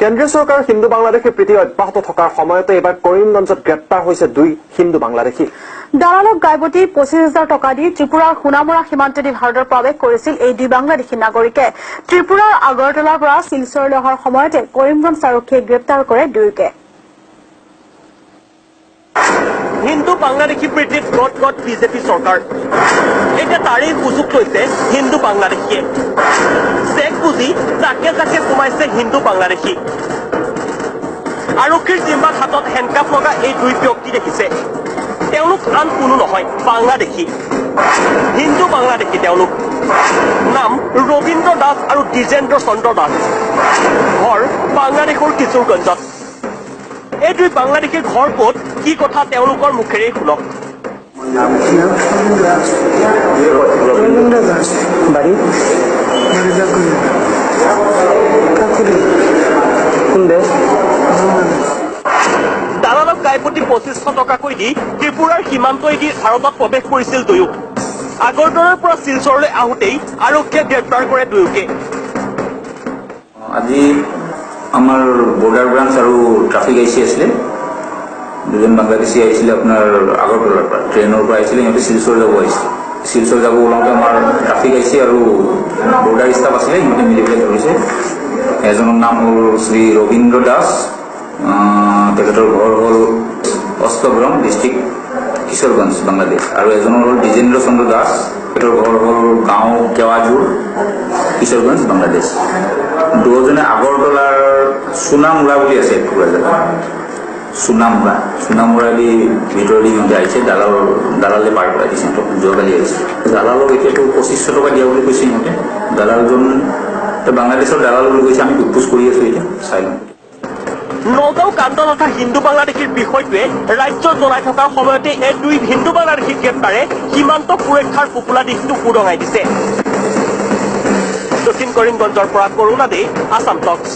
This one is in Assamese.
কেন্দ্ৰীয় চৰকাৰৰ হিন্দু বাংলাদেশী প্ৰীতি অব্যাহত থকাৰ সময়তে এইবাৰ কৰিমগঞ্জত গ্ৰেপ্তাৰ হৈছে 2 হিন্দু বাংলাদেশী। দালালক গাইবতী 25,000 টকা দি ত্ৰিপুৰাৰ সোণামৰা সীমান্তেদি ভাৰতত প্ৰৱেশ কৰিছিল এই 2 বাংলাদেশী নাগৰিকে। ত্ৰিপুৰাৰ আগৰতলাৰ পৰা শিলচৰলৈ অহাৰ সময়তে কৰিমগঞ্জ আৰক্ষীয়ে গ্ৰেপ্তাৰ কৰে 2কে। হিন্দু বাংলাদেশী প্ৰীতিত গট বিজেপি চৰকাৰ। এতিয়া তাৰেই সুযোগ লৈছে হিন্দু বাংলাদেশীয়ে। চেক বুজি জাকে জাকে সোমাইছে হিন্দু বাংলাদেশী। আৰক্ষীৰ জিম্মাত হাতত হেণ্ডকাফ লগা এই 2 ব্যক্তি দেখিছে। তেওঁলোক আন কোনো নহয়, বাংলাদেশী। হিন্দু বাংলাদেশী তেওঁলোক। নাম ৰবীন্দ্ৰ দাস আৰু দ্বিজেন্দ্ৰ চন্দ্ৰ দাস। ঘৰ বাংলাদেশৰ কিশোৰগঞ্জত। এই 2 বাংলাদেশীৰ ঘৰ ক'ত, কি কথা তেওঁলোকৰ মুখেৰে শুনক। দালালক গাইপতি 2500 টকাকৈ দি ত্ৰিপুৰাৰ সীমান্তইদি ভাৰতত প্ৰৱেশ কৰিছিল 2। আগৰতলাৰ পৰা শিলচৰলৈ আহোঁতেই আৰক্ষীয়ে গ্ৰেপ্তাৰ কৰে 2কে। আজি আমাৰ বৰ্ডাৰ ব্ৰাঞ্চ আৰু ট্ৰাফিক আইচি আছিলে। 2জন বাংলাদেশী আহিছিলে আপোনাৰ আগৰতলাৰ পৰা, ট্ৰেইনৰ পৰা আহিছিলে। সিহঁতে শিলচৰ যাব আহিছিলে। শিলচৰ যাব ওলাওঁতে আমাৰ ট্ৰাফিক আইচি আৰু বৰ্ডাৰ ষ্টাফ আছিলে, সিহঁতে মিলি পেলাই ধৰিছে। এজনৰ নাম হ'ল শ্ৰী ৰবীন্দ্ৰ দাস, তেখেতৰ ঘৰ হ'ল অষ্টগ্ৰাম ডিষ্ট্ৰিক্ট কিশোৰগঞ্জ বাংলাদেশ। আৰু এজনৰ হ'ল দ্বিজেন্দ্ৰ চন্দ্ৰ দাস, তেখেতৰ ঘৰ হ'ল গাঁও কেৱাজুৰ কিশোৰগঞ্জ বাংলাদেশ। 2জনে আগৰতলাৰ সোণামুৰা বুলি আছে এটুকুৰা জেগা, সোণামুৰা দি ভিতৰেদি সিহঁতে আহিছে। দালালে পাৰ কৰাই দিছে সিহঁতক, যোৱাকালি আহিছে। দালালক এতিয়াতো 2500 টকা দিয়া বুলি কৈছে সিহঁতে। দালালজন বাংলাদেশৰ দালাল বুলি কৈছে। আমি সোধপোছ কৰি আছো, এতিয়া চাই লওঁ। নগাঁও কাণ্ড তথা হিন্দু বাংলাদেশীৰ বিষয়টোৱে ৰাজ্যত জনাই থকাৰ সময়তে এই 2 হিন্দু বাংলাদেশী গ্ৰেপ্তাৰে সীমান্ত সুৰক্ষাৰ ফুপুলা দিশটো উদঙাই দিছে। দক্ষিণ কৰিমগঞ্জৰ পৰা কৰুণা দে, আছাম টক্স।